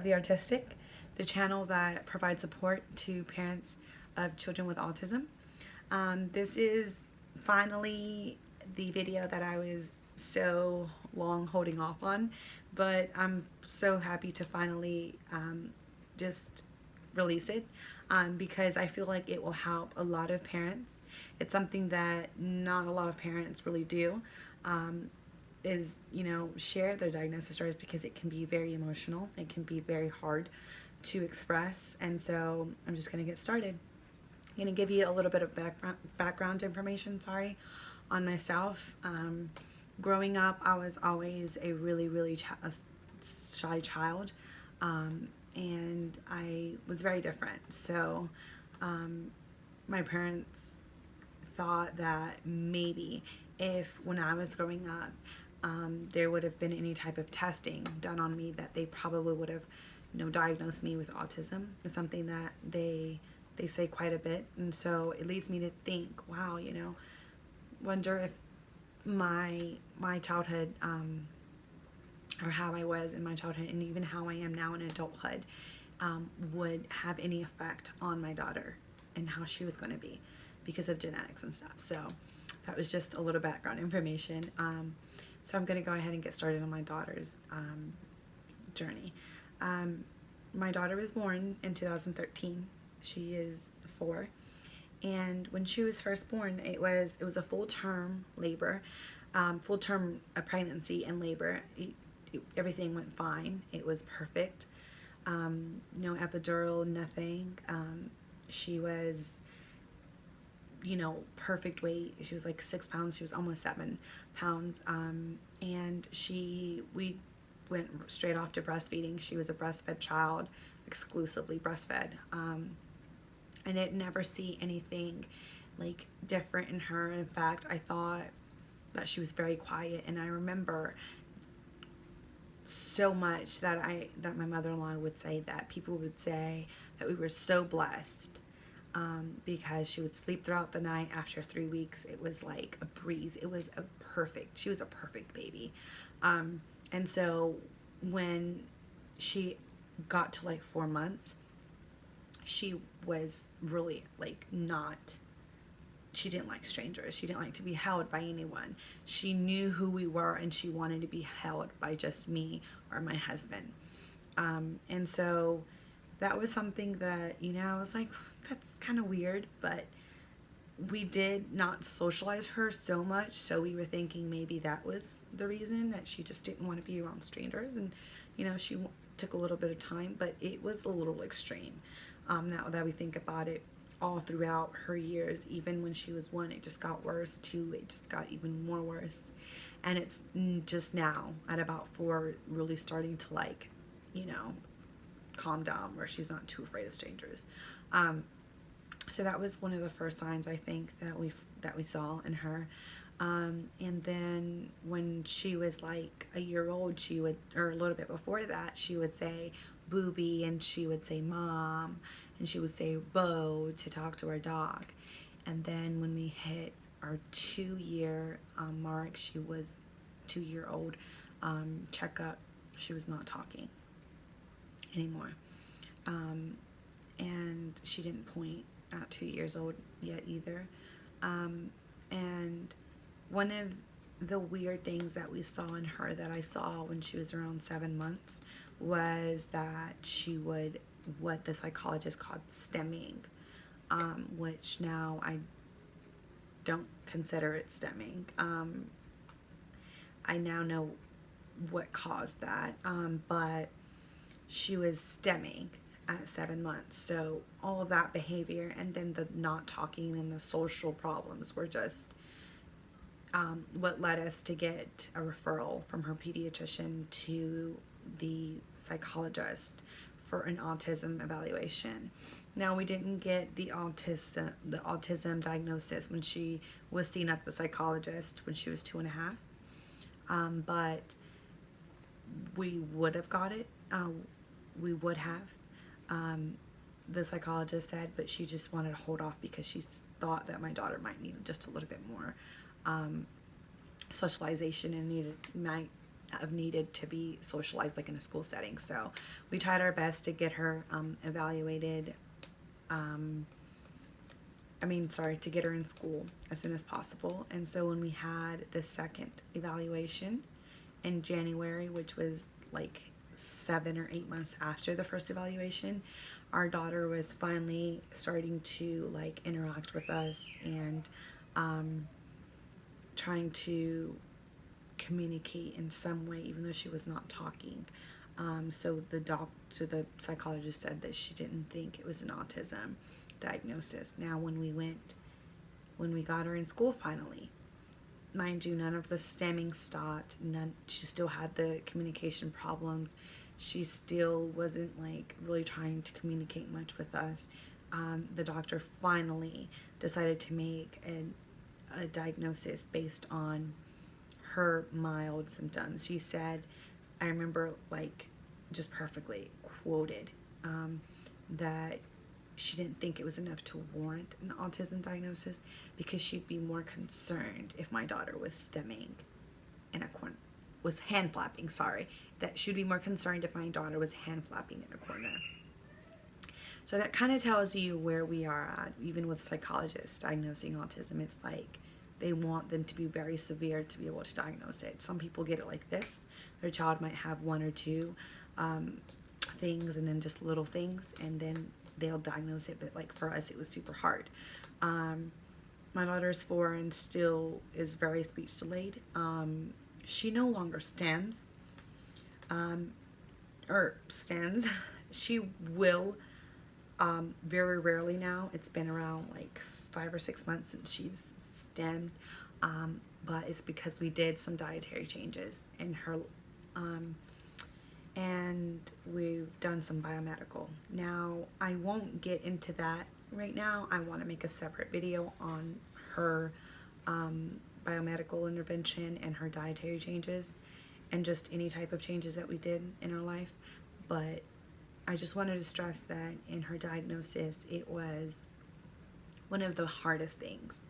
of the Autistic, the channel that provides support to parents of children with autism. This is finally the video that I was so long holding off on, but I'm so happy to finally just release it because I feel like it will help a lot of parents. It's something that not a lot of parents really do. Is, share their diagnosis stories because it can be very emotional. It can be very hard to express. And so I'm just going to get started. I'm going to give you a little bit of background information, on myself. Growing up, I was always a really shy child. And I was very different. So my parents thought that maybe if when I was growing up, there would have been any type of testing done on me, that they probably would have, diagnosed me with autism. It's something that they say quite a bit, and so it leads me to think, wow, wonder if my childhood, or how I was in my childhood, and even how I am now in adulthood, would have any effect on my daughter and how she was going to be because of genetics and stuff. So that was just a little background information. So I'm going to go ahead and get started on my daughter's journey. My daughter was born in 2013. She is 4. And when she was first born, it was a full-term labor, full-term pregnancy and labor. Everything went fine. It was perfect. No epidural, nothing. She was, perfect weight. She was like 6 pounds. She was almost 7 pounds. And we went straight off to breastfeeding. She was a breastfed child, exclusively breastfed. I didn't never see anything like different in her. In fact, I thought that she was very quiet, and I remember so much that my mother-in-law would say, that people would say that we were so blessed, because she would sleep throughout the night. After 3 weeks, it was like a breeze. She was a perfect baby. And so when she got to like 4 months, she was really she didn't like strangers. She didn't like to be held by anyone. She knew who we were, and she wanted to be held by just me or my husband. And so that was something that, I was like, that's kind of weird, but we did not socialize her so much, so we were thinking maybe that was the reason, that she just didn't want to be around strangers. And she took a little bit of time, but it was a little extreme. Now that we think about it, all throughout her years, even when she was 1, it just got worse. 2, it just got even more worse, and it's just now at about 4 really starting to calm down, where she's not too afraid of strangers. So that was one of the first signs, I think, that we saw in her. And then when she was like a year old, she would, or a little bit before that, she would say booby, and she would say mom, and she would say Bo to talk to our dog. And then when we hit our 2-year mark, she was 2-year-old checkup, she was not talking anymore. And she didn't point at 2 years old yet either. And one of the weird things that we saw in her, that I saw when she was around 7 months, was that she would, what the psychologist called stemming, which now I don't consider it stemming. I now know what caused that, but she was stemming at 7 months. So all of that behavior, and then the not talking and the social problems, were just what led us to get a referral from her pediatrician to the psychologist for an autism evaluation. Now, we didn't get the autism diagnosis when she was seen at the psychologist when she was 2.5, but we would have got it. We would have. The psychologist said, but she just wanted to hold off because she thought that my daughter might need just a little bit more socialization, and might have needed to be socialized like in a school setting. So we tried our best to get her evaluated. To get her in school as soon as possible. And so when we had the second evaluation in January, which was like 7 or 8 months after the first evaluation, our daughter was finally starting to like interact with us and trying to communicate in some way, even though she was not talking. So the psychologist said that she didn't think it was an autism diagnosis. Now, when we got her in school finally, mind you, none of the stemming stopped. She still had the communication problems. She still wasn't like really trying to communicate much with us. The doctor finally decided to make a diagnosis based on her mild symptoms. She said, I remember like just perfectly quoted, that she didn't think it was enough to warrant an autism diagnosis because she'd be more concerned if my daughter was stemming in a corner, was hand flapping, that she'd be more concerned if my daughter was hand flapping in a corner. So that kind of tells you where we are at, even with psychologists diagnosing autism. It's like they want them to be very severe to be able to diagnose it. Some people get it like this. Their child might have one or two things and then just little things, and then they'll diagnose it. But like for us, it was super hard. My daughter's 4 and still is very speech delayed. She no longer stems, or stems. She will, very rarely now. It's been around like 5 or 6 months since she's stemmed, but it's because we did some dietary changes in her, and we've done some biomedical. Now, I won't get into that right now. I want to make a separate video on her biomedical intervention and her dietary changes and just any type of changes that we did in her life. But I just wanted to stress that in her diagnosis, it was one of the hardest things.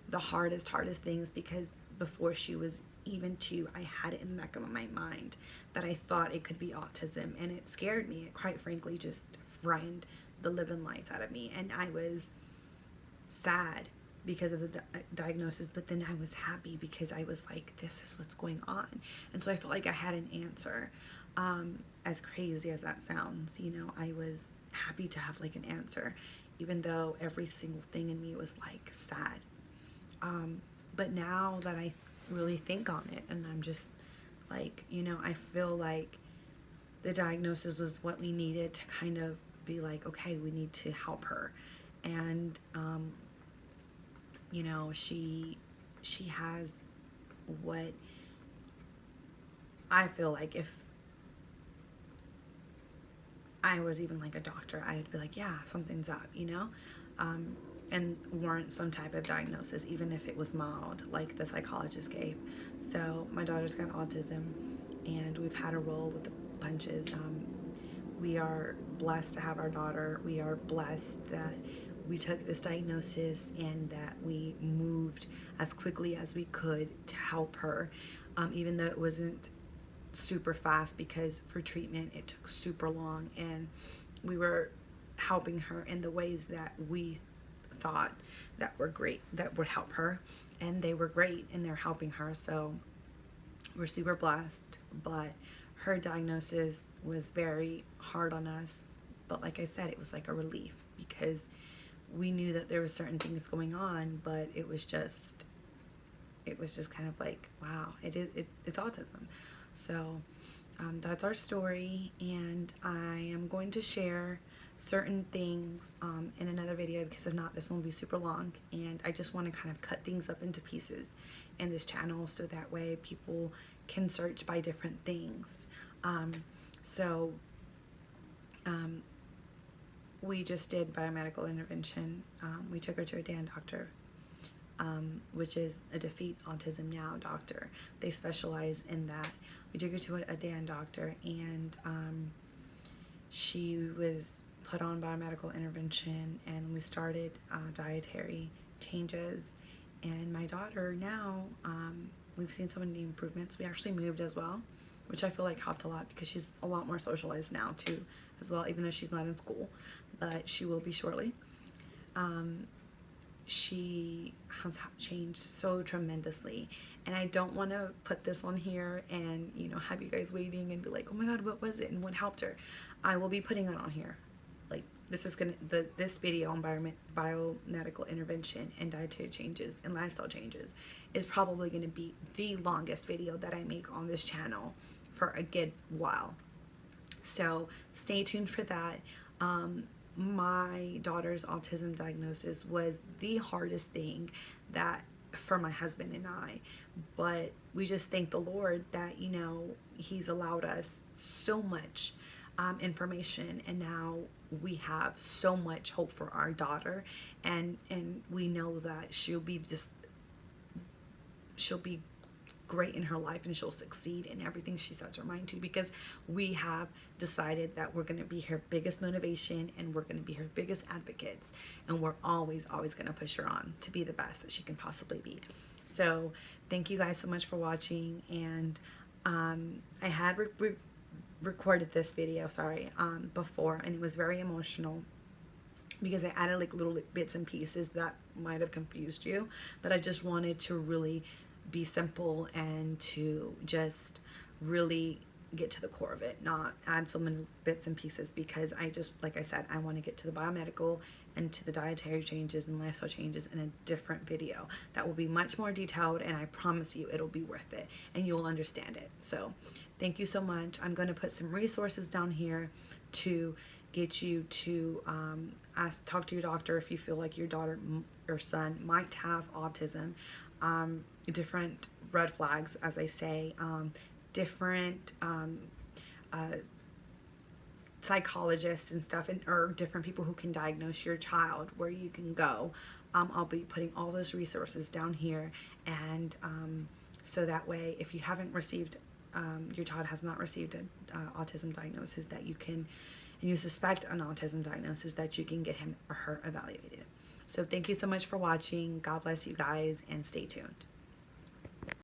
The hardest things, because before she was even 2, I had it in the back of my mind that I thought it could be autism, and it scared me. It quite frankly just frightened the living lights out of me, and I was sad because of the diagnosis, but then I was happy because I was like, this is what's going on. And so I felt like I had an answer. As crazy as that sounds, I was happy to have like an answer, even though every single thing in me was like sad. But now that I really think on it, and I'm just like, I feel like the diagnosis was what we needed to kind of be like, okay, we need to help her. And she has what I feel like if I was even like a doctor, I would be like, yeah, something's up, and warrant some type of diagnosis, even if it was mild, like the psychologist gave. So my daughter's got autism, and we've had to roll with the punches. We are blessed to have our daughter. We are blessed that we took this diagnosis and that we moved as quickly as we could to help her, even though it wasn't super fast, because for treatment it took super long, and we were helping her in the ways that we thought that were great, that would help her, and they were great, and they're helping her. So we're super blessed. But her diagnosis was very hard on us, but like I said, it was like a relief, because we knew that there were certain things going on, but it was just kind of like, wow, it's autism. So that's our story, and I am going to share certain things in another video, because if not, this one will be super long, and I just want to kind of cut things up into pieces in this channel so that way people can search by different things. We just did biomedical intervention. We took her to a DAN doctor, which is a Defeat Autism Now doctor. They specialize in that. We took her to a DAN doctor, and she was put on biomedical intervention, and we started dietary changes. And my daughter now, we've seen so many improvements. We actually moved as well. which I feel like helped a lot because she's a lot more socialized now too as well, even though she's not in school, but she will be shortly. She has changed so tremendously, and I don't want to put this on here and, you know, have you guys waiting and be like, oh my god, what was it and what helped her. I will be putting it on here. Like, this is gonna, this video on biomedical intervention and dietary changes and lifestyle changes is probably going to be the longest video that I make on this channel for a good while, so stay tuned for that. My daughter's autism diagnosis was the hardest thing that for my husband and I, but we just thank the Lord that, you know, he's allowed us so much information, and now we have so much hope for our daughter, and we know that she'll be great in her life, and she'll succeed in everything she sets her mind to, because we have decided that we're going to be her biggest motivation, and we're going to be her biggest advocates, and we're always going to push her on to be the best that she can possibly be. So thank you guys so much for watching, and I had recorded this video, before, and it was very emotional because I added like little bits and pieces that might have confused you, but I just wanted to really be simple and to just really get to the core of it, not add so many bits and pieces, because I just, like I said, I want to get to the biomedical and to the dietary changes and lifestyle changes in a different video that will be much more detailed, and I promise you it'll be worth it and you'll understand it. So thank you so much. I'm going to put some resources down here to get you to talk to your doctor if you feel like your daughter or son might have autism. Different red flags, as I say, different psychologists and stuff, or different people who can diagnose your child, where you can go. I'll be putting all those resources down here, and so that way, if you haven't received, your child has not received an autism diagnosis, that you can, and you suspect an autism diagnosis, that you can get him or her evaluated. So thank you so much for watching. God bless you guys, and stay tuned.